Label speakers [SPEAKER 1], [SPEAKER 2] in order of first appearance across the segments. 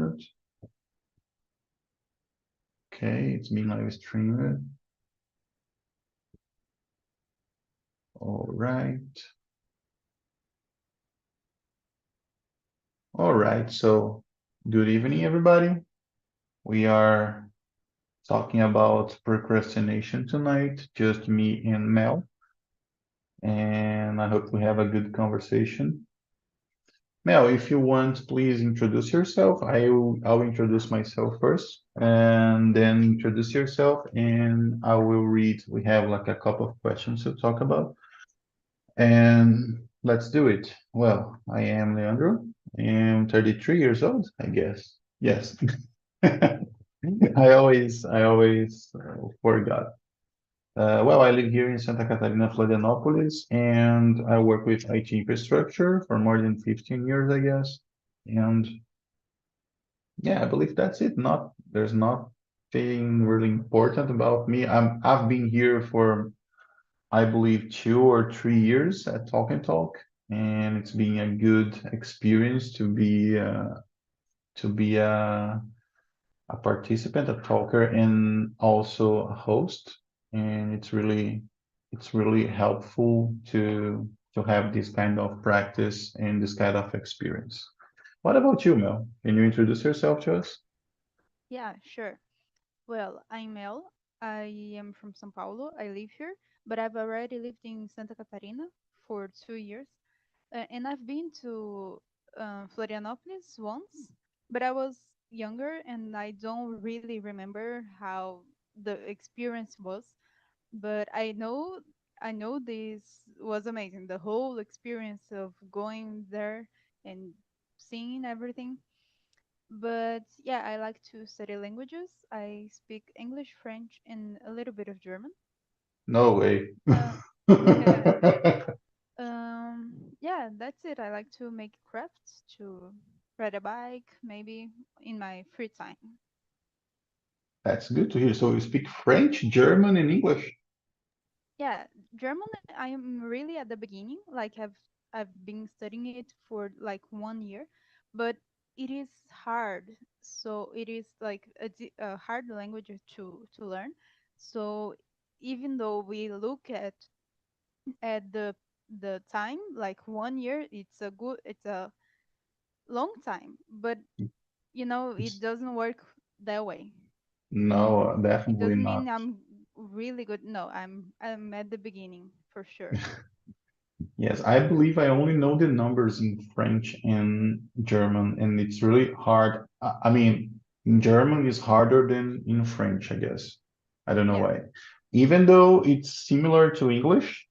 [SPEAKER 1] start. Okay, it's being live streamed. All right. All right, so good evening, everybody. We are talking about procrastination tonight, just me and Mel, and I hope we have a good conversation. Mel, if you want, please introduce yourself. I'll introduce myself first, and then introduce yourself, and I will read. We have like a couple of questions to talk about, and let's do it. Well, I am Leandro. I am 33 years old, I guess. Yes. I always forgot. Well, I live here in Santa Catarina, Florianopolis, and I work with IT infrastructure for more than 15 years, I guess. And yeah, I believe that's it. There's nothing really important about me. I've been here for, I believe, 2 or 3 years at Talk and Talk, and it's been a good experience to be a participant, a talker, and also a host. And it's really helpful to have this kind of practice and this kind of experience. What about you, Mel? Can you introduce yourself to us?
[SPEAKER 2] Yeah, sure. Well, I'm Mel. I am from São Paulo. I live here, but I've already lived in Santa Catarina for 2 years. And I've been to Florianopolis once, but I was younger and I don't really remember how the experience was. But I know this was amazing. The whole experience of going there and seeing everything. But yeah, I like to study languages. I speak English, French, and a little bit of German.
[SPEAKER 1] No way.
[SPEAKER 2] Uh, yeah, that's it. I like to make crafts, to ride a bike, maybe in my free time.
[SPEAKER 1] That's good to hear. So you speak French, German, and English?
[SPEAKER 2] Yeah, German, I am really at the beginning. Like I've been studying it for like 1 year, but it is hard. So it is like a hard language to learn. So even though we look at the time, like 1 year, it's a long time, but it doesn't work that way.
[SPEAKER 1] No,
[SPEAKER 2] It
[SPEAKER 1] definitely
[SPEAKER 2] doesn't
[SPEAKER 1] not.
[SPEAKER 2] mean I'm really good. No, I'm at the beginning for sure.
[SPEAKER 1] Yes, I believe I only know the numbers in French and German, and it's really hard. I mean, in German is harder than in French, I guess. I don't know
[SPEAKER 2] Yeah.
[SPEAKER 1] why. Even though it's similar to English,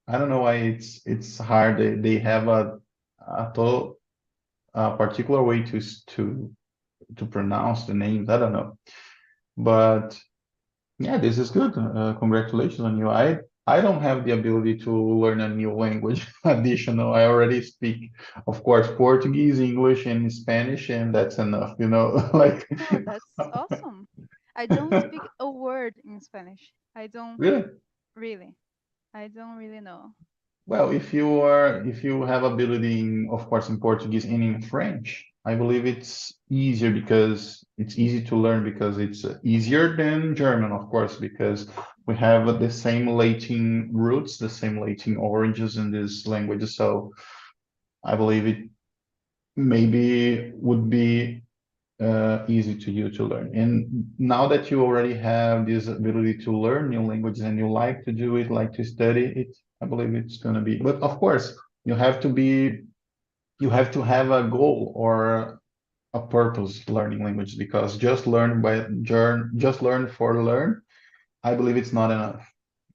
[SPEAKER 1] I don't know why it's hard. They have a particular way to pronounce the names. I don't know, but yeah, this is good. Congratulations on you. I don't have the ability to learn a new language additional. I already speak, of course, Portuguese, English, and Spanish, and that's enough, like
[SPEAKER 2] Oh, that's awesome. I don't speak a word in Spanish. I don't
[SPEAKER 1] really.
[SPEAKER 2] really. I don't really know.
[SPEAKER 1] Well, if you have ability in, of course, in Portuguese and in French, I believe it's easier because it's easy to learn because it's easier than German, of course, because we have the same Latin roots, the same Latin origins in this language. So I believe it maybe would be easy to you to learn. And now that you already have this ability to learn new languages and you like to do it, like to study it, I believe it's going to be. But of course, you have to have a goal or a purpose learning language because just learn for learn. I believe it's not enough,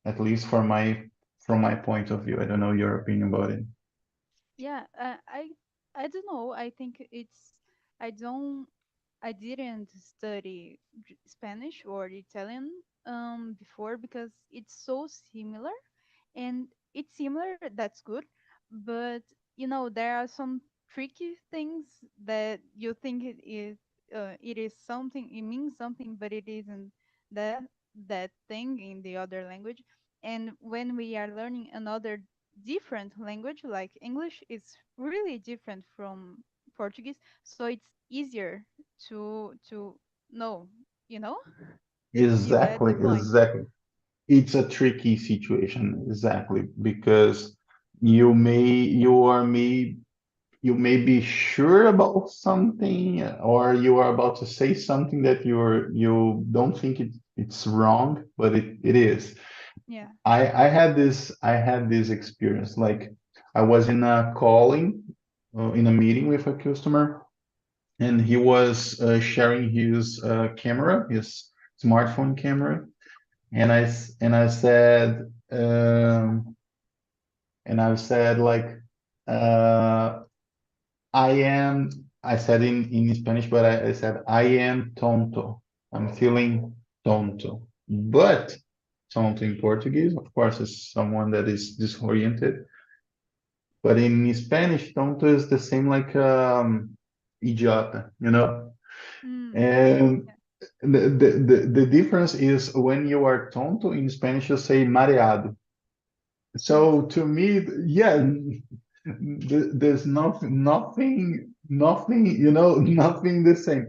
[SPEAKER 1] at least from my point of view. I don't know your opinion about it.
[SPEAKER 2] Yeah, I don't know. I think I don't I didn't study Spanish or Italian before because it's so similar, and it's similar, that's good, but there are some tricky things that you think it is something, it means something, but it isn't that that thing in the other language. And when we are learning another different language like English, it's really different from Portuguese, so it's easier to no, you know, you get
[SPEAKER 1] Exactly,
[SPEAKER 2] the point.
[SPEAKER 1] exactly. It's a tricky situation, exactly, because you may be sure about something, or you are about to say something that you don't think it's wrong, but it is.
[SPEAKER 2] Yeah.
[SPEAKER 1] I had this experience. Like I was in a calling, in a meeting with a customer, and he was sharing his camera, his smartphone camera, and I said, like, uh, I am. I said in Spanish, but I said I am tonto. I'm feeling tonto, but tonto in Portuguese, of course, is someone that is disoriented. But in Spanish, tonto is the same like idiota, you know.
[SPEAKER 2] Mm.
[SPEAKER 1] And
[SPEAKER 2] Yeah.
[SPEAKER 1] the difference is when you are tonto in Spanish, you say mareado. So
[SPEAKER 2] Yes.
[SPEAKER 1] to me, yeah, there's nothing, you know, nothing the same.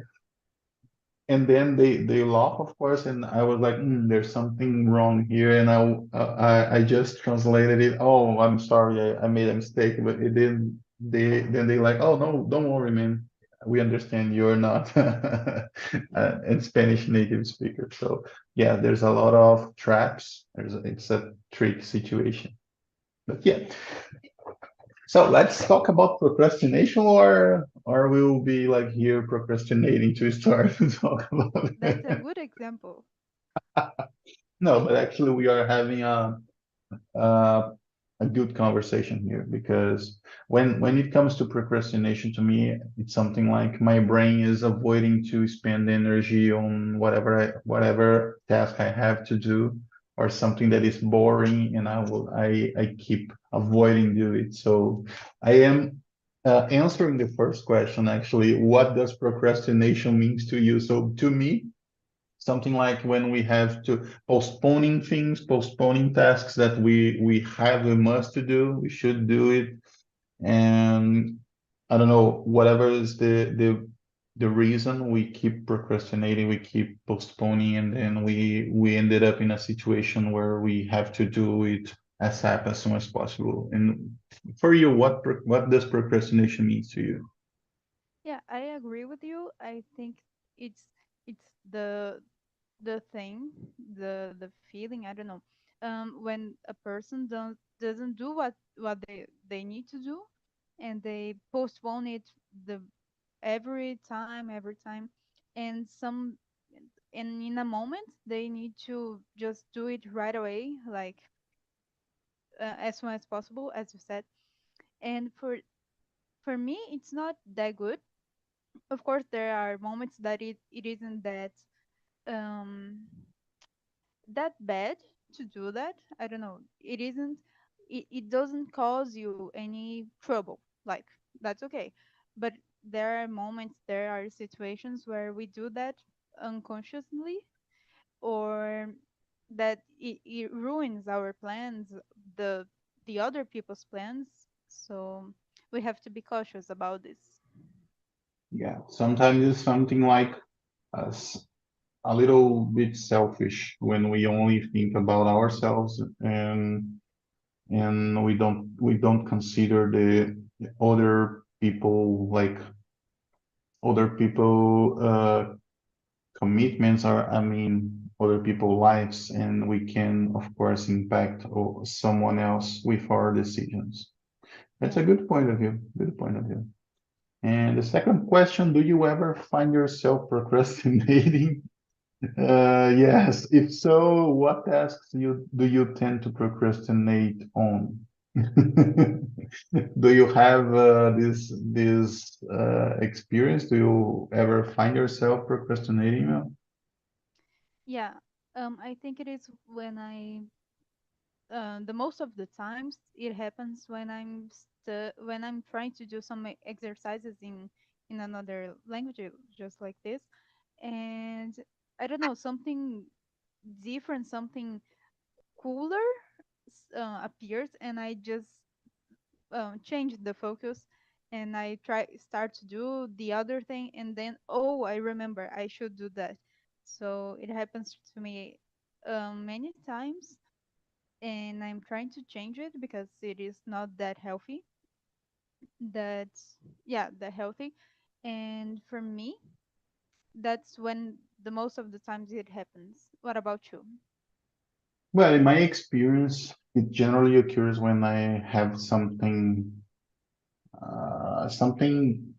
[SPEAKER 1] And then they laugh, of course, and I was like, there's something wrong here, and I just translated it. Oh, I'm sorry, I made a mistake, but it didn't. They like, oh no, don't worry, man. We understand you're not a Spanish native speaker. So yeah, there's a lot of traps. It's a trick situation. But yeah, so let's talk about procrastination, or we'll be like here procrastinating to start to talk about
[SPEAKER 2] That's a
[SPEAKER 1] it.
[SPEAKER 2] good example.
[SPEAKER 1] No, but actually we are having uh, a good conversation here, because when it comes to procrastination, to me it's something like my brain is avoiding to spend energy on whatever task I have to do, or something that is boring, and I keep avoiding do it. So I am answering the first question, actually, what does procrastination means to you? So to me, something like when we have to postponing things, postponing tasks that we must to do, we should do it. And I don't know, whatever is the reason we keep procrastinating, we keep postponing, and then we ended up in a situation where we have to do it ASAP, as soon as possible. And for you, what does procrastination mean to you?
[SPEAKER 2] Yeah, I agree with you. I think it's it's the thing, the feeling, I don't know. When a person doesn't do what they need to do, and they postpone it the every time, and some and in a moment they need to just do it right away, like as soon as possible, as you said. And for me, it's not that good. Of course, there are moments that it isn't um that bad to do that. I don't know. It doesn't cause you any trouble. Like, that's okay. But there are moments, there are situations where we do that unconsciously, or that it ruins our plans, the the other people's plans. So we have to be cautious about this.
[SPEAKER 1] Yeah, sometimes it's something like us, a little bit selfish when we only think about ourselves, and we don't consider the other people, like other people commitments, or I mean other people lives, and we can of course impact someone else with our decisions. That's
[SPEAKER 2] Yeah.
[SPEAKER 1] a good point of view. Good point of view. And the second question, do you ever find yourself procrastinating? Yes. If so, what tasks do you tend to procrastinate on? Do you have this experience? Do you ever find yourself procrastinating now?
[SPEAKER 2] Yeah. I think it is when the most of the times it happens when when I'm trying to do some exercises in another language, just like this. And I don't know, something different, something cooler appears, and I just change the focus, and I try start to do the other thing, and then oh, I remember I should do that. So it happens to me many times, and I'm trying to change it because it is not that healthy. That's yeah, that healthy. And for me, that's when the most of the times it happens. What about you?
[SPEAKER 1] Well, in my experience, it generally occurs when I have something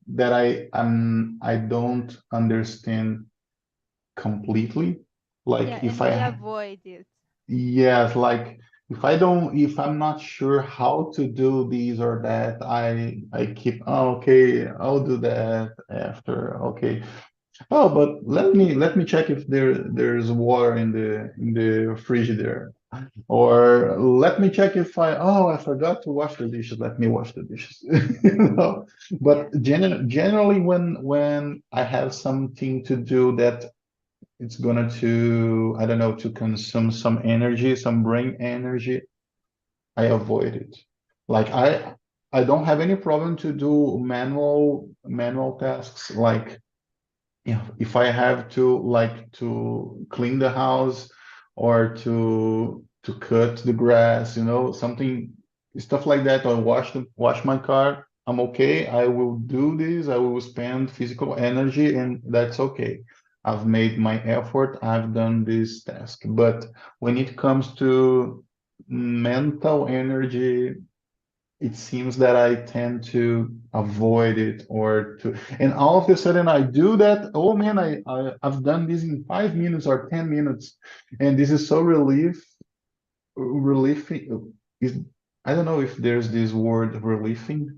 [SPEAKER 1] that I don't understand completely.
[SPEAKER 2] Yeah,
[SPEAKER 1] Like if
[SPEAKER 2] and
[SPEAKER 1] I
[SPEAKER 2] we
[SPEAKER 1] ha-
[SPEAKER 2] avoid it.
[SPEAKER 1] Yes, like if I'm not sure how to do these or that, I keep, oh, okay, I'll do that after. Okay. Oh, but let me check if there's water in the fridge there. Or let me check if I forgot to wash the dishes. Let me wash the dishes. You know?
[SPEAKER 2] Yeah,
[SPEAKER 1] But generally when I have something to do that it's gonna to, I don't know, to consume some energy, some brain energy, I avoid it. Like I don't have any problem to do manual tasks. Like if I have to like to clean the house or to cut the grass, something stuff like that, or wash my car, I'm okay. I will do this. I will spend physical energy, and that's okay. I've made my effort. I've done this task. But when it comes to mental energy, it seems that I tend to avoid it and all of a sudden I do that. Oh man, I've done this in 5 minutes or 10 minutes. And this is so relieving. Is, I don't know if there's this word relieving,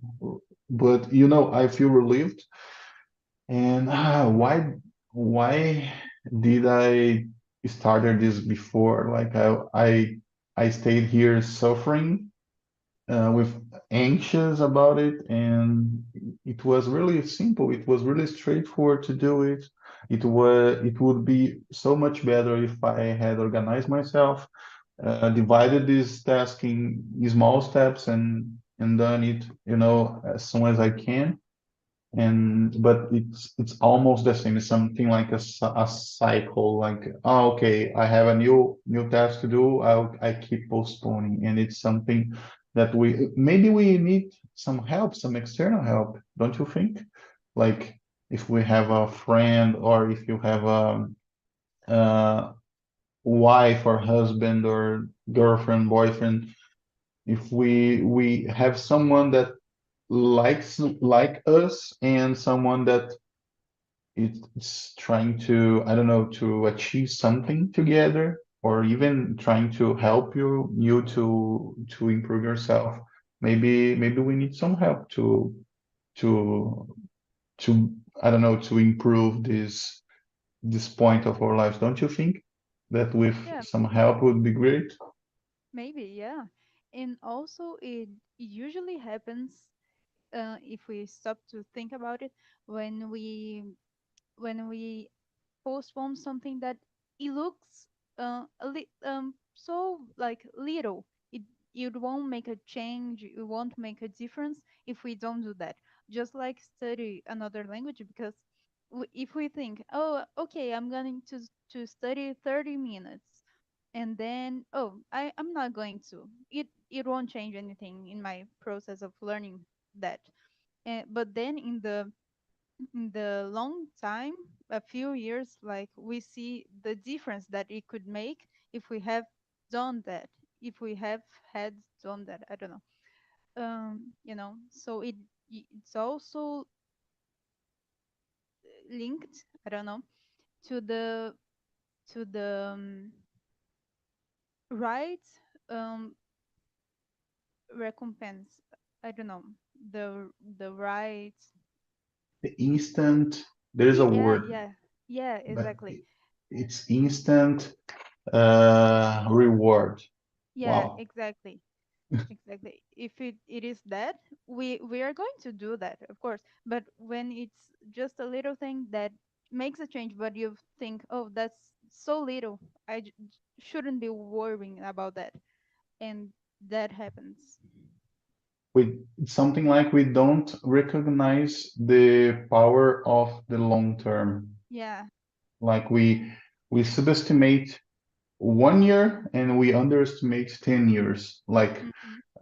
[SPEAKER 1] but I feel relieved. And why did I started this before? Like I stayed here suffering with anxious about it, and it was really simple. It was really straightforward to do it. It would be so much better if I had organized myself, divided this task in small steps, and done it, as soon as I can. And but it's almost the same. It's something like a cycle. Like, oh, okay, I have a new task to do. I keep postponing, and it's something that we need some help, some external help, don't you think? Like if we have a friend, or if you have a wife or husband or girlfriend, boyfriend, if we have someone that like us, and someone that it's trying to, I don't know, to achieve something together, or even trying to help you to improve yourself. Maybe we need some help to to I don't know, to improve this point of our lives. Don't you think that with
[SPEAKER 2] yeah,
[SPEAKER 1] some help would be great?
[SPEAKER 2] maybe, yeah. And also, it usually happens if we stop to think about it when we postpone something that it looks so like little. It won't make a change, it won't make a difference if we don't do that. Just like study another language, because if we think, oh, okay, I'm going to study 30 minutes, and then oh, I'm not going to, it won't change anything in my process of learning that. But then in the long time, a few years, like we see the difference that it could make if we have done that, if we have had done that. I don't know. So it's also linked, I don't know, to the right um recompense. I don't know. The right.
[SPEAKER 1] The instant, there's a
[SPEAKER 2] Yeah,
[SPEAKER 1] word,
[SPEAKER 2] yeah, yeah,
[SPEAKER 1] but
[SPEAKER 2] exactly.
[SPEAKER 1] it's instant reward.
[SPEAKER 2] Yeah,
[SPEAKER 1] Wow.
[SPEAKER 2] exactly. Exactly. If it is that, we are going to do that, of course. But when it's just a little thing that makes a change, but you think, oh, that's so little, shouldn't be worrying about that, and that happens.
[SPEAKER 1] it's something like we don't recognize the power of the long term.
[SPEAKER 2] Yeah.
[SPEAKER 1] Like we subestimate 1 year and we underestimate 10 years. Like,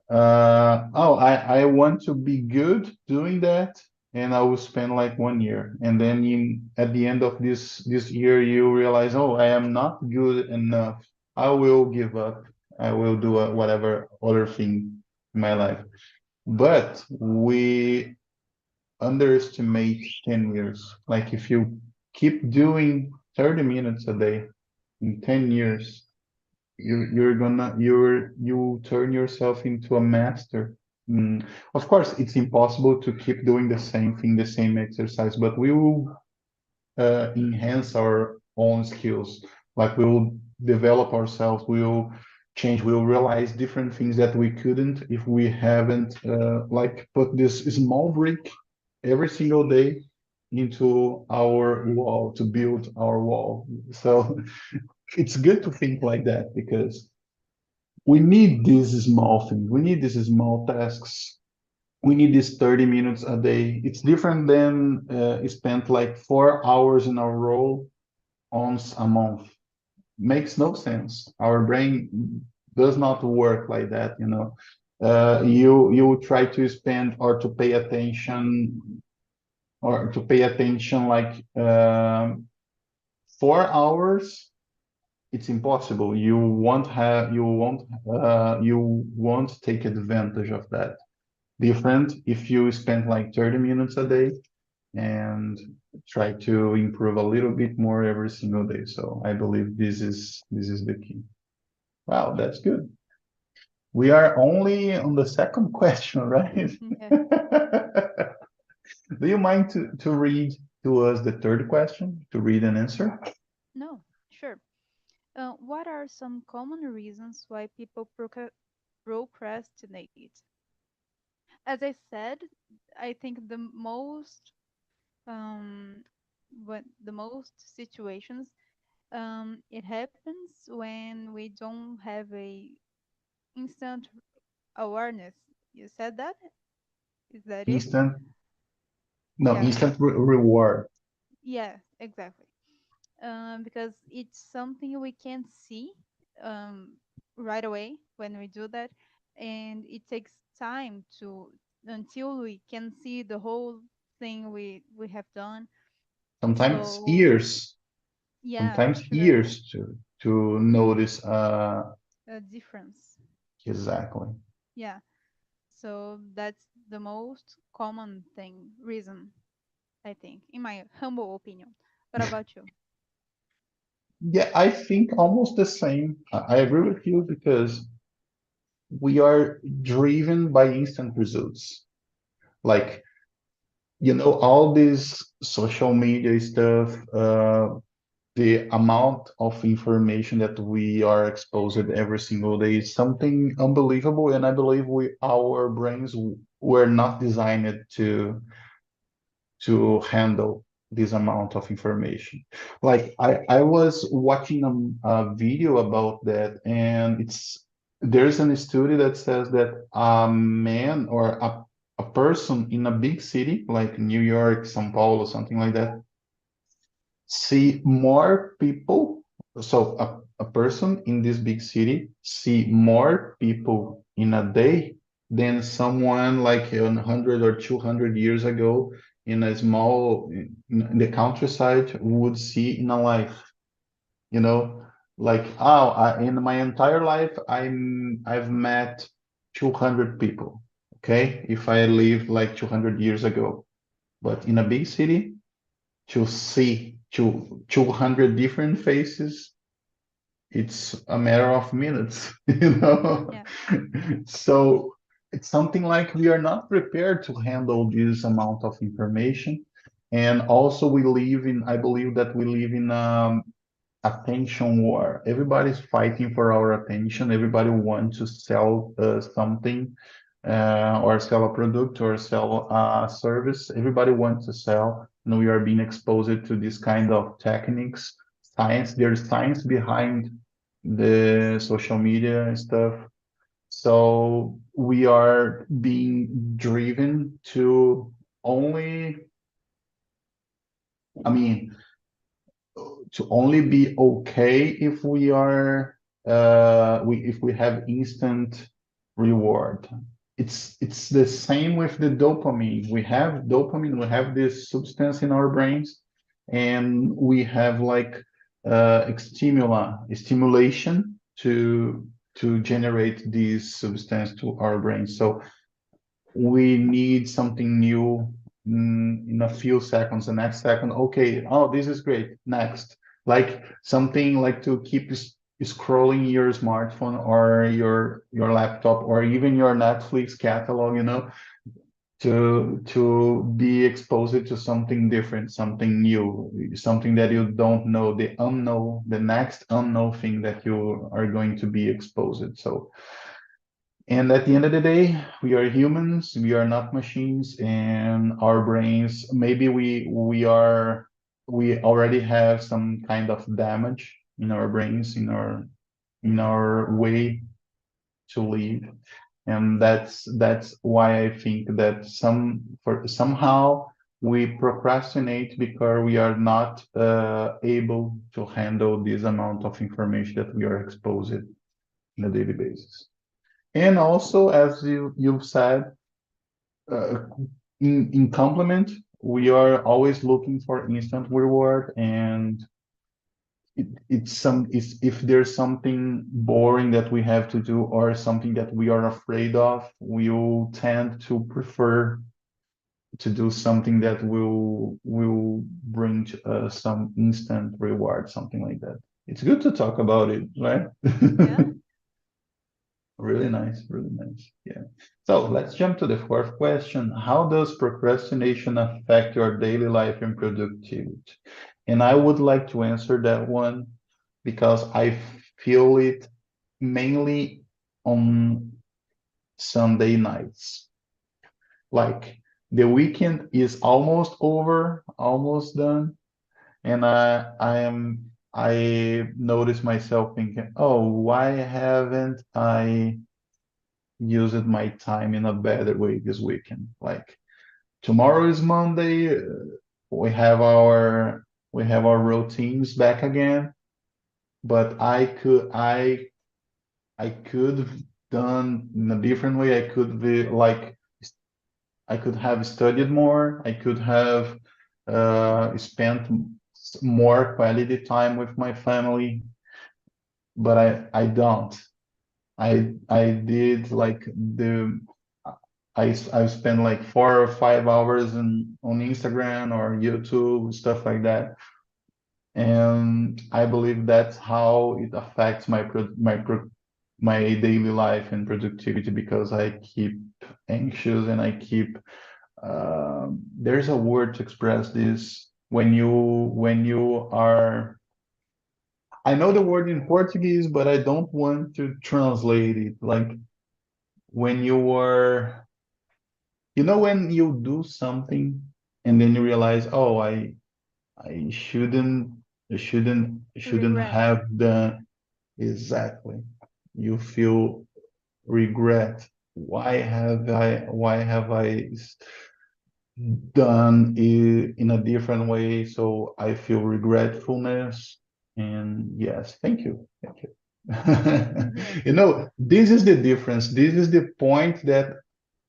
[SPEAKER 2] Hmm.
[SPEAKER 1] oh, I want to be good doing that, and I will spend like 1 year. And then at the end of this year, you realize, oh, I am not good enough. I will give up. I will do whatever other thing in my life. But we underestimate 10 years. Like if you keep doing 30 minutes a day in 10 years, you turn yourself into a master. Of course, it's impossible to keep doing the same thing, the same exercise, but we will enhance our own skills. Like we will develop ourselves, we will change, we will realize different things that we couldn't if we haven't like put this small brick every single day into our wall to build our wall. So it's good to think like that because we need these small things. We need these small tasks. We need these 30 minutes a day. It's different than spent like 4 hours in a row once a month. Makes no sense. Our brain does not work like that, you know. You try to spend or to pay attention like 4 hours. It's impossible. You won't take advantage of that. Different if you spend like 30 minutes a day and try to improve a little bit more every single day. So I believe this is the key. Wow, that's good. We are only on the second question, right?
[SPEAKER 2] Yeah.
[SPEAKER 1] Do you mind to read to us the third question, to read and answer?
[SPEAKER 2] No, sure. What are some common reasons why people procrastinate? As I said, I think the most um, what the most situations it happens when we don't have a instant awareness. You said that? Is that it?
[SPEAKER 1] Instant, no,
[SPEAKER 2] Yeah.
[SPEAKER 1] instant reward.
[SPEAKER 2] Yeah, exactly. Because it's something we can see um, right away when we do that, and it takes time to until we can see the whole thing we have done.
[SPEAKER 1] Sometimes
[SPEAKER 2] So
[SPEAKER 1] years,
[SPEAKER 2] yeah,
[SPEAKER 1] sometimes
[SPEAKER 2] sure,
[SPEAKER 1] years to notice.
[SPEAKER 2] a difference.
[SPEAKER 1] Exactly.
[SPEAKER 2] Yeah, so that's the most common thing reason, I think, in my humble opinion. What about you?
[SPEAKER 1] Yeah, I think almost the same. I agree with you because we are driven by instant results. Like, all this social media stuff, the amount of information that we are exposed every single day is something unbelievable. And I believe our brains were not designed to handle this amount of information. Like I was watching a video about that, and there's an study that says that a man or a person in a big city like New York, São Paulo, something like that, see more people. So a person in this big city see more people in a day than someone like 100 or 200 years ago in a small in the countryside would see in a life. You know, like in my entire life I've met 200 people. Okay, if I lived like 200 years ago, but in a big city to see 200 different faces, it's a matter of minutes, you know?
[SPEAKER 2] Yeah.
[SPEAKER 1] So it's something like we are not prepared to handle this amount of information. And also I believe that we live in attention war. Everybody's fighting for our attention. Everybody wants to sell something or sell a product or sell a service. Everybody wants to sell, and we are being exposed to this kind of techniques. Science, there's science behind the social media and stuff. So we are being driven to only, I mean, to only be okay if we are if we have instant reward. It's the same with the dopamine. We have dopamine, we have this substance in our brains, and we have like stimulation to generate this substance to our brains. So we need something new in a few seconds. The next second, okay, oh, this is great. Next, like something like to keep scrolling your smartphone or your laptop or even your Netflix catalog, to be exposed to something different, something new, something that you don't know, the unknown, the next unknown thing that you are going to be exposed. So and at the end of the day, we are humans, we are not machines, and our brains, maybe we already have some kind of damage in our brains, in our way to live. And that's why I think that somehow we procrastinate because we are not able to handle this amount of information that we are exposed on a daily basis. And also, as you've said, uh, in complement, we are always looking for instant reward, and it's if there's something boring that we have to do or something that we are afraid of, we'll tend to prefer to do something that will bring to us some instant reward, something like that. It's good to talk about it, right?
[SPEAKER 2] Yeah.
[SPEAKER 1] Really nice, really nice. Yeah. So let's jump to the fourth question. How does procrastination affect your daily life and productivity? And I would like to answer that one because I feel it mainly on Sunday nights. Like the weekend is almost over, almost done, and I notice myself thinking, oh, why haven't I used my time in a better way this weekend? Like tomorrow is Monday, we have our we have our routines back again, but I could have done in a different way. I could be like I could have studied more. I could have spent more quality time with my family, but I don't. I did like I spent like 4 or 5 hours on Instagram or YouTube, stuff like that. And I believe that's how it affects my daily life and productivity because I keep anxious and I keep there's a word to express this when you are. I know the word in Portuguese, but I don't want to translate it. Like when you are, when you do something and then you realize, oh, I shouldn't
[SPEAKER 2] Regret.
[SPEAKER 1] have done exactly. You feel regret. Why have I done it in a different way? So I feel regretfulness. And yes, thank you. Thank you. This is the difference. This is the point that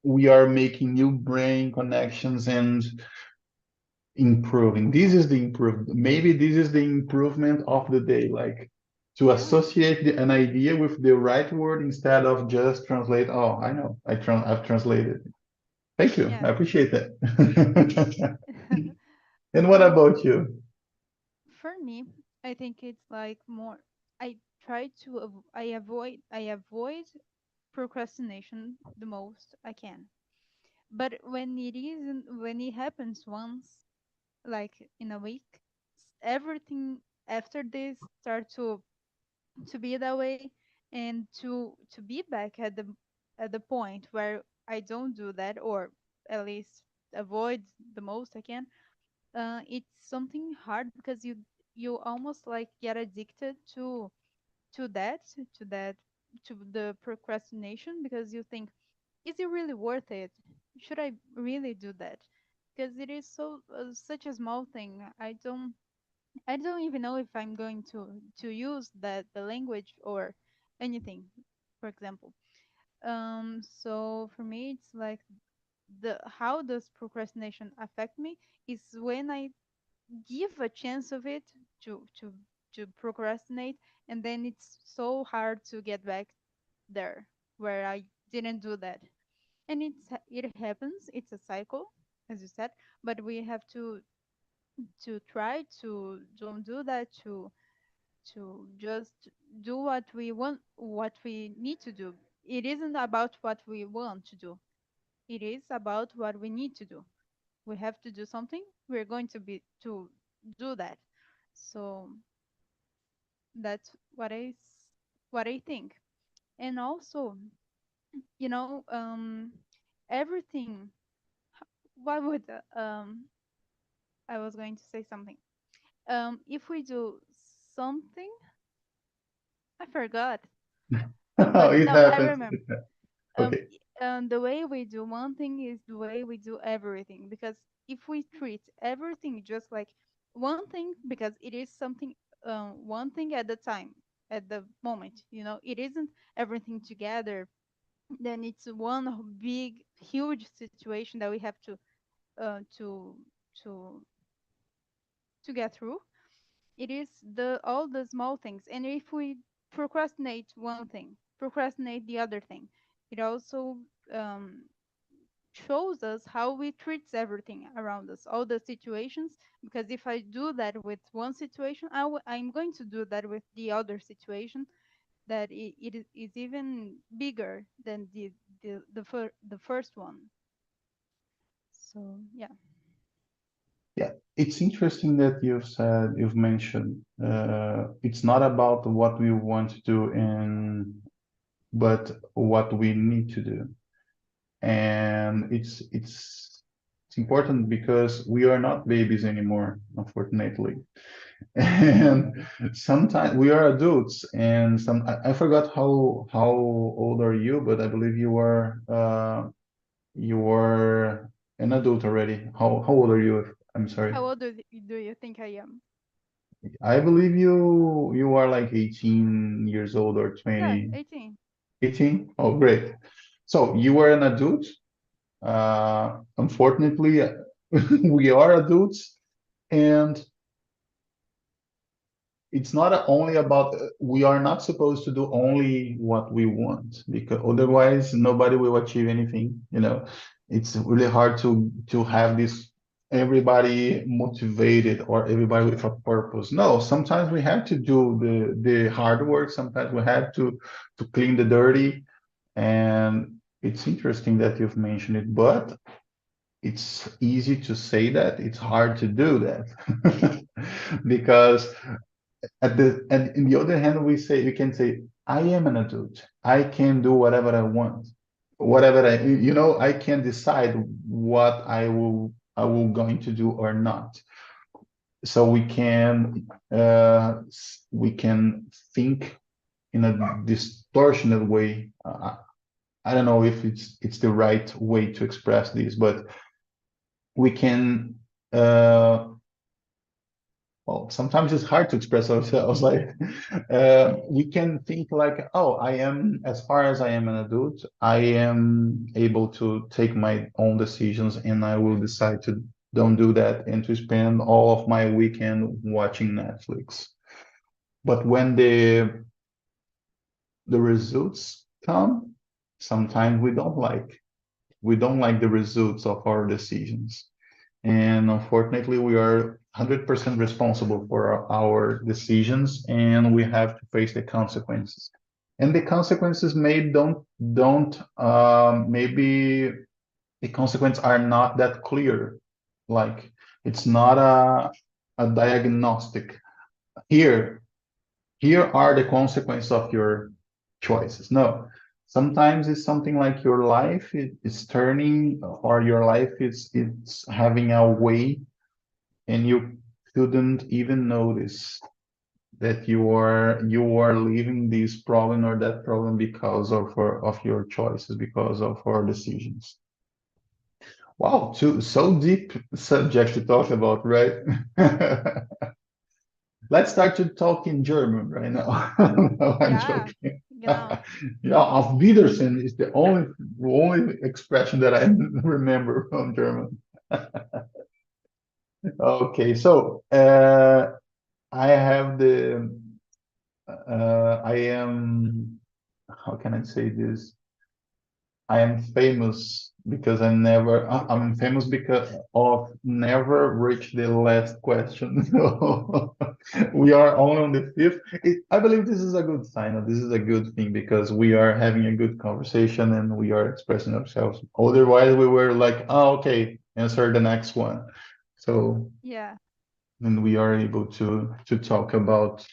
[SPEAKER 1] we are making new brain connections and improving. This is the improvement. Maybe this is the improvement of the day, like to
[SPEAKER 2] Yeah.
[SPEAKER 1] associate an idea with the right word instead of just translate. Oh, I know. I've translated. Thank you.
[SPEAKER 2] Yeah.
[SPEAKER 1] I appreciate that. And what
[SPEAKER 2] Well,
[SPEAKER 1] about you?
[SPEAKER 2] for me, I think it's like more. I try to. I avoid procrastination the most I can. But when it happens once, like in a week, everything after this start to be that way, and to be back at the point where I don't do that, or at least avoid the most I can. It's something hard because you almost like get addicted to that to that to the procrastination because you think, is it really worth it? Should I really do that? Because it is so such a small thing. I don't even know if I'm going to use that the language or anything, for example. So for me, it's like the how does procrastination affect me is when I give a chance of it to to to procrastinate, and then it's so hard to get back there where I didn't do that. And it happens. It's a cycle, as you said, but we have to try to don't do that, to just do what we want, what we need to do. It isn't about what we want to do. It is about what we need to do. We have to do something. We're going to do that. So that's what I think. And also, you know, everything. What would I was going to say something. If we do something, I forgot. But
[SPEAKER 1] It
[SPEAKER 2] no, I
[SPEAKER 1] happens.
[SPEAKER 2] remember.
[SPEAKER 1] Okay.
[SPEAKER 2] The way we do one thing is the way we do everything. Because if we treat everything just like one thing, because it is something, one thing at the time, at the moment, it isn't everything together. Then it's one big, huge situation that we have uh, to to to get through. It is the all the small things. And if we procrastinate one thing, procrastinate the other thing, it also um, shows us how we treat everything around us, all the situations. Because if I do that with one situation, I'm going to do that with the other situation, that is even bigger than the first one. So yeah.
[SPEAKER 1] Yeah, it's interesting that you've mentioned, it's not about what we want to do but what we need to do. And it's important because we are not babies anymore, unfortunately. And sometimes we are adults, and I forgot how old are you, but I believe you are an adult already. How old are you? I'm sorry.
[SPEAKER 2] How old do you think I am?
[SPEAKER 1] I believe you are like 18 years old or
[SPEAKER 2] Yeah,
[SPEAKER 1] 20.
[SPEAKER 2] 18.
[SPEAKER 1] 18? Oh, great. So you are an adult. Unfortunately, we are adults, and it's not only about we are not supposed to do only what we want, because otherwise nobody will achieve anything. It's really hard to have this everybody motivated or everybody with a purpose. No, sometimes we have to do the hard work. Sometimes we have to clean the dirty. And it's interesting that you've mentioned it, but it's easy to say that, it's hard to do that. Because and in the other hand, we can say, I am an adult. I can do whatever I want. Whatever I can decide what I will going to do or not. So we can think in a distortionate way. I don't know if it's the right way to express this, but we can well, sometimes it's hard to express ourselves. Like, we can think like, oh, I am, as far as I am an adult, I am able to take my own decisions, and I will decide to don't do that and to spend all of my weekend watching Netflix. But when the results come, sometimes we don't like the results of our decisions. And unfortunately, we are 100% responsible for our decisions, and we have to face the consequences. And the consequences maybe the consequences are not that clear. Like, it's not a diagnostic. Here, here are the consequences of your choices. No, sometimes it's something like your life is turning, or your life it's having a way, and you couldn't even notice. that you are leaving this problem or that problem because of your choices, because of our decisions. Wow, so deep subject to talk about, right? Let's start to talk in German right now. No, I'm
[SPEAKER 2] Yeah,
[SPEAKER 1] joking.
[SPEAKER 2] genau.
[SPEAKER 1] Yeah, auf Wiedersehen is the only expression that I remember from German. Okay, so I have I am, how can I say this? I am famous because I'm famous because of never reach the last question. So we are only on the fifth. I believe this is a good sign. Or this is a good thing because we are having a good conversation and we are expressing ourselves. Otherwise, we were like, oh, okay, answer the next one. So,
[SPEAKER 2] Yeah.
[SPEAKER 1] and we are able to talk about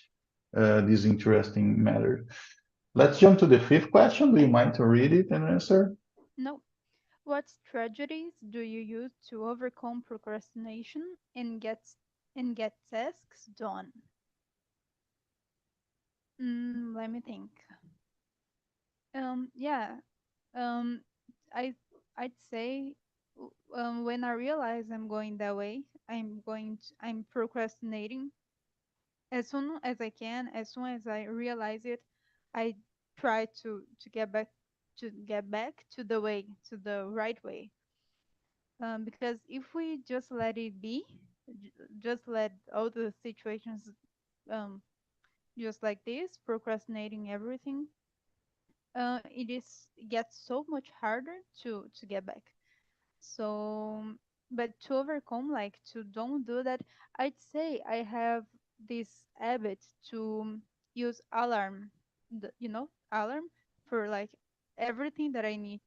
[SPEAKER 1] this interesting matter. Let's jump to the fifth question. Do you mind to read it and answer?
[SPEAKER 2] No. What strategies do you use to overcome procrastination and get tasks done? Let me think. Yeah. Um, I I'd say when I realize I'm going that way, I'm procrastinating. As soon as I can, as soon as I realize it, I try to get back to the way, to the right way. Because if we just let it be, just let all the situations um, just like this, procrastinating everything, it gets so much harder to get back. So, but to overcome, like to don't do that, I'd say I have this habit to use alarm, alarm for like everything that I need.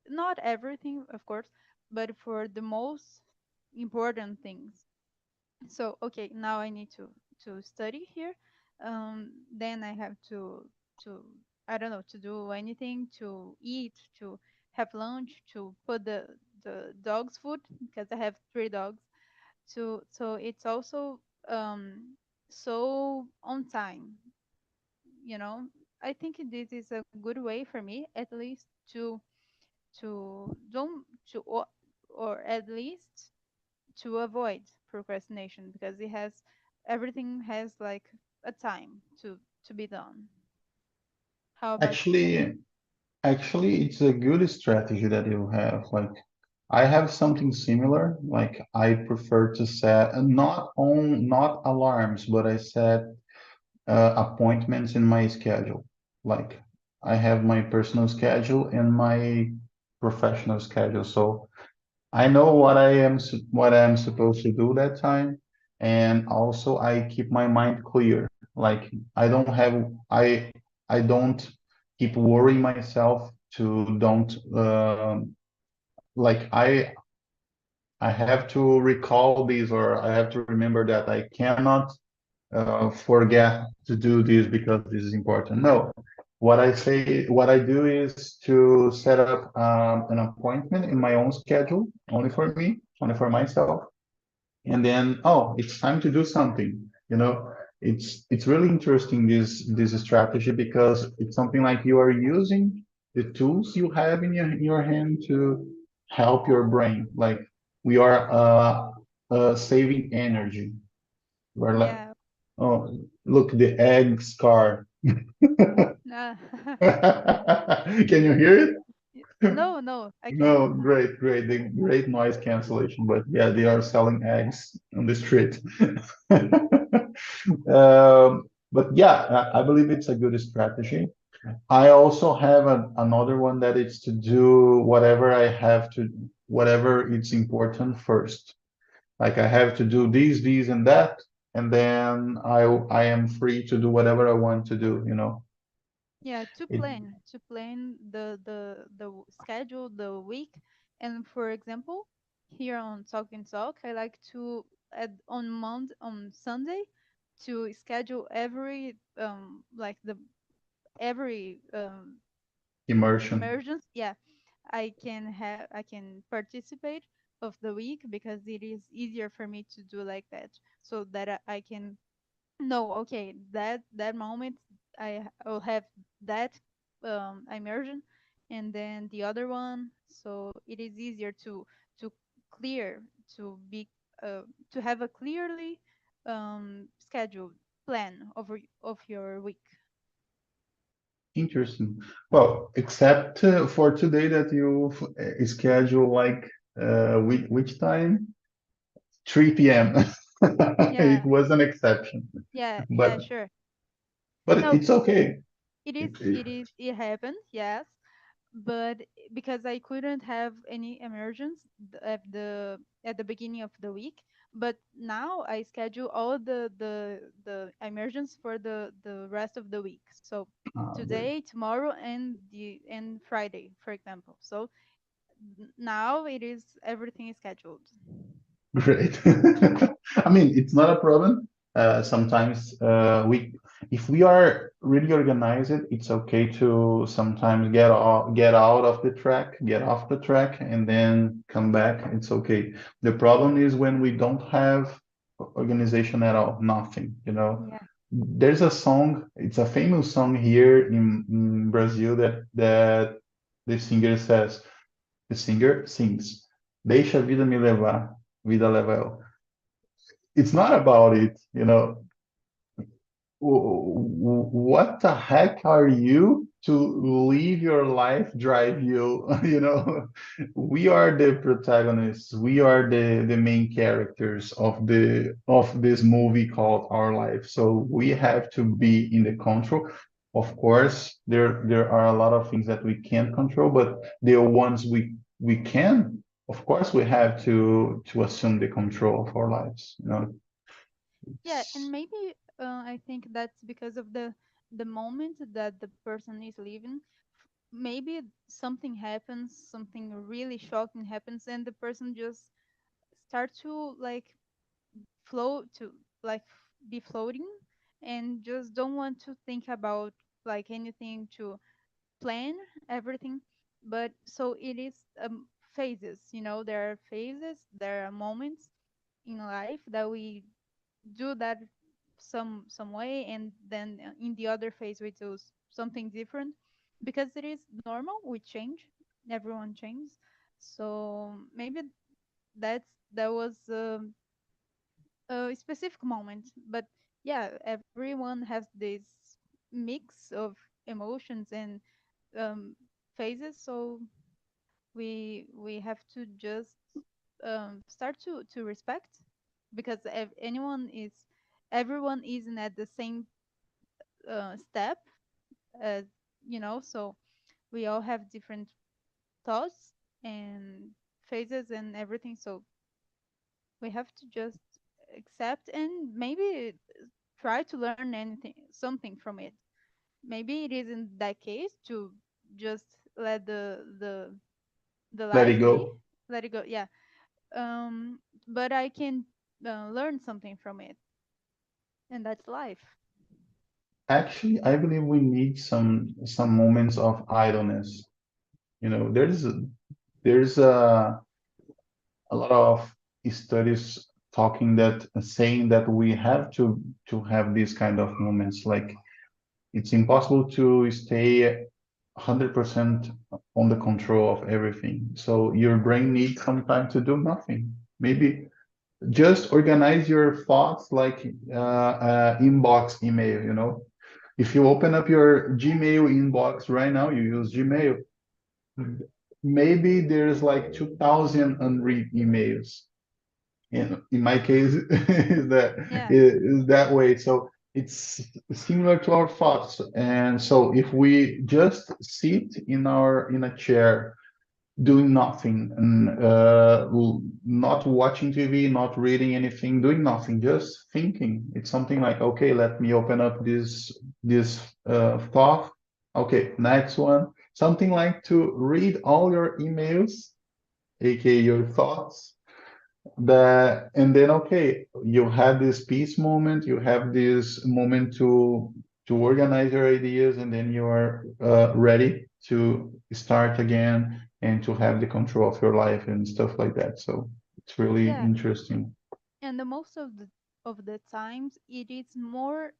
[SPEAKER 2] Not everything, of course, but for the most important things. So, okay, now I need to study here. Then I have to I don't know, to do anything, to eat, to have lunch, to put the dog's food because I have three dogs. So it's also so on time, you know. I think this is a good way for me, at least, to don't to or at least to avoid procrastination, because everything has like a time to be done. How about you?
[SPEAKER 1] Actually, actually, it's a good strategy that you have. Like, I have something similar. Like, I prefer to set not alarms, but I set appointments in my schedule. Like, I have my personal schedule and my professional schedule. So I know what I am supposed to do that time, and also I keep my mind clear. Like I don't keep worrying myself to don't like I have to recall these or I have to remember that I cannot forget to do this because this is important. No, what I do is to set up an appointment in my own schedule, only for me, only for myself, and then it's time to do something. It's really interesting this strategy because it's something like you are using the tools you have in your hand to help your brain. Like we are saving energy. We're like,
[SPEAKER 2] Yeah.
[SPEAKER 1] oh, look, the egg scar.
[SPEAKER 2] uh,
[SPEAKER 1] Can you hear it?
[SPEAKER 2] no, no, I
[SPEAKER 1] No,
[SPEAKER 2] can.
[SPEAKER 1] great, great, the great noise cancellation. But yeah, they are selling eggs on the street. But yeah, I believe it's a good strategy. I also have another one that is to do whatever I have to, whatever it's important first. Like I have to do these, and that, and then I am free to do whatever I want to do.
[SPEAKER 2] Yeah, to
[SPEAKER 1] It
[SPEAKER 2] plan the schedule, the week. And for example, here on Talk and Talk, I like to add on Sunday to schedule every
[SPEAKER 1] immersion.
[SPEAKER 2] emergence. Yeah, I can participate of the week, because it is easier for me to do like that, so that I can No, okay, that moment will have that immersion, and then the other one, so it is easier to clear to be to have a clearly scheduled plan of your week.
[SPEAKER 1] Interesting. Well, except for today that you schedule like which time? 3 p.m. It
[SPEAKER 2] Yeah,
[SPEAKER 1] was an exception,
[SPEAKER 2] yeah, yeah,
[SPEAKER 1] but
[SPEAKER 2] sure.
[SPEAKER 1] but
[SPEAKER 2] No,
[SPEAKER 1] it's okay.
[SPEAKER 2] it is,
[SPEAKER 1] It, it,
[SPEAKER 2] it happened, yes, but because I couldn't have any emergence at the beginning of the week, but now I schedule all the emergence for the rest of the week. So
[SPEAKER 1] great.
[SPEAKER 2] today, tomorrow, and Friday, for example. So now it is everything is scheduled.
[SPEAKER 1] Great. I mean, it's not a problem. Sometimes if we are really organized, it's okay to sometimes get out of the track, get off the track, and then come back. It's okay. The problem is when we don't have organization at all, nothing, you know.
[SPEAKER 2] Yeah,
[SPEAKER 1] There's a song, it's a famous song here in Brazil that the singer says, the singer sings, Deixa a vida me levar, vida leva eu. It's not about it, you know. What the heck are you to leave your life drive you? You know, we are the protagonists. We are the main characters of this movie called Our Life. So we have to be in the control. Of course, there are a lot of things that we can't control, but the ones we can, of course, we have to assume the control of our lives. You know,
[SPEAKER 2] yeah,
[SPEAKER 1] it's
[SPEAKER 2] and maybe I think that's because of the moment that the person is living. Maybe something happens, something really shocking happens, and the person just start to like float to like be floating and just don't want to think about like anything to plan everything. But so it is phases, there are phases, there are moments in life that we do that some way, and then in the other phase we do something different, because it is normal, we change, everyone changes. So maybe that was a specific moment, but yeah, everyone has this mix of emotions and um, phases. So we have to just start to respect, because everyone isn't at the same step as, so we all have different thoughts and phases and everything. So we have to just accept and maybe try to learn anything, something from it. Maybe it is in that case to just let the
[SPEAKER 1] let
[SPEAKER 2] life
[SPEAKER 1] it
[SPEAKER 2] be,
[SPEAKER 1] go.
[SPEAKER 2] let it go. Yeah. But I can learn something from it, and that's life.
[SPEAKER 1] Actually, I believe we need some moments of idleness. You know, there's a lot of studies talking that saying that we have to have these kind of moments. Like it's impossible to stay 100% on the control of everything. So your brain needs some time to do nothing. Maybe just organize your thoughts like inbox email, you know. If you open up your Gmail inbox right now, you use Gmail, maybe there's like 2,000 unread emails. In my case,
[SPEAKER 2] Yeah.
[SPEAKER 1] is that way. So it's similar to our thoughts. And so if we just sit in a chair doing nothing and not watching TV, not reading anything, doing nothing, just thinking. It's something like, okay, let me open up this thought. Okay, next one. Something like to read all your emails, aka your thoughts. And then okay, you have this peace moment, you have this moment to organize your ideas, and then you are ready to start again and to have the control of your life and stuff like that. So it's really
[SPEAKER 2] Yeah.
[SPEAKER 1] interesting.
[SPEAKER 2] And the most of the of the times it is more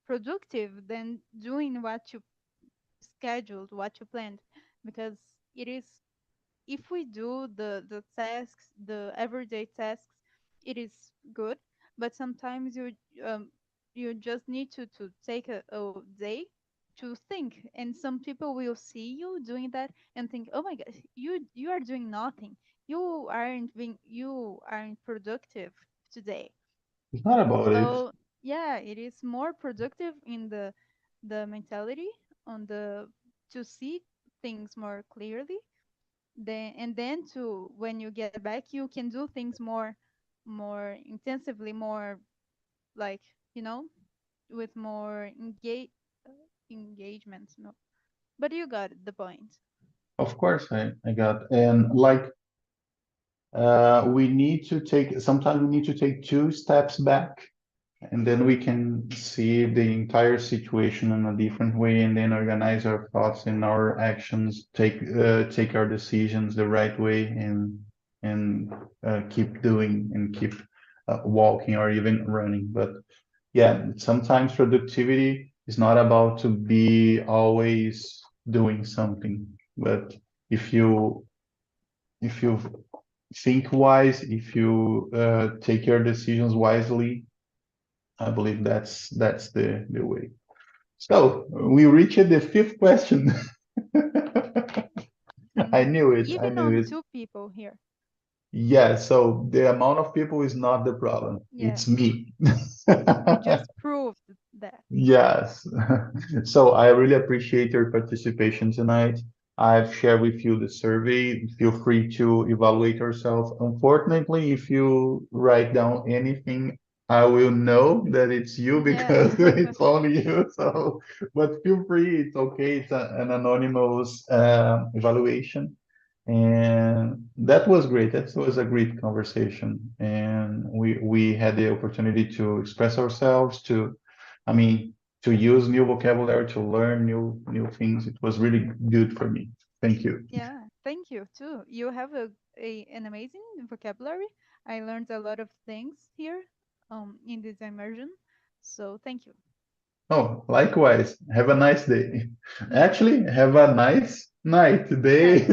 [SPEAKER 2] productive than doing what you scheduled, what you planned, because it is, if we do the tasks, the everyday tasks, it is good. But sometimes um, you just need to take a day to think, and some people will see you doing that and think, oh my gosh, you are doing nothing, you aren't productive today.
[SPEAKER 1] It's not about it.
[SPEAKER 2] So yeah, it is more productive in the mentality on the to see things more clearly, then to when you get back you can do things more intensively, more like, you know, with more engagement. No, but you got the point.
[SPEAKER 1] Of course, I got. And like, we need to take, sometimes we need to take two steps back, and then we can see the entire situation in a different way, and then organize our thoughts and our actions, take our decisions the right way, and keep doing and keep walking or even running. But yeah, sometimes productivity is not about to be always doing something, but if you if you think wise, if you take your decisions wisely, I believe that's the way. So we reached the fifth question. I knew it. I
[SPEAKER 2] Even
[SPEAKER 1] knew
[SPEAKER 2] on
[SPEAKER 1] it.
[SPEAKER 2] two people here.
[SPEAKER 1] Yeah. So the amount of people is not the problem.
[SPEAKER 2] Yeah,
[SPEAKER 1] It's me.
[SPEAKER 2] you just proved that.
[SPEAKER 1] Yes. So I really appreciate your participation tonight. I've shared with you the survey. Feel free to evaluate yourself. Unfortunately, if you write down anything, I will know that it's you
[SPEAKER 2] Yeah.
[SPEAKER 1] because it's only you. So, but feel free. It's okay. It's an anonymous evaluation. And that was great. That was a great conversation. And we had the opportunity to express ourselves, I mean, to use new vocabulary, to learn new things. It was really good for me. Thank you.
[SPEAKER 2] Yeah, thank you too. You have an amazing vocabulary. I learned a lot of things here in this immersion. So thank you.
[SPEAKER 1] Oh, likewise. Have a nice day.
[SPEAKER 2] You too.
[SPEAKER 1] Actually, have a nice night, day.
[SPEAKER 2] Night.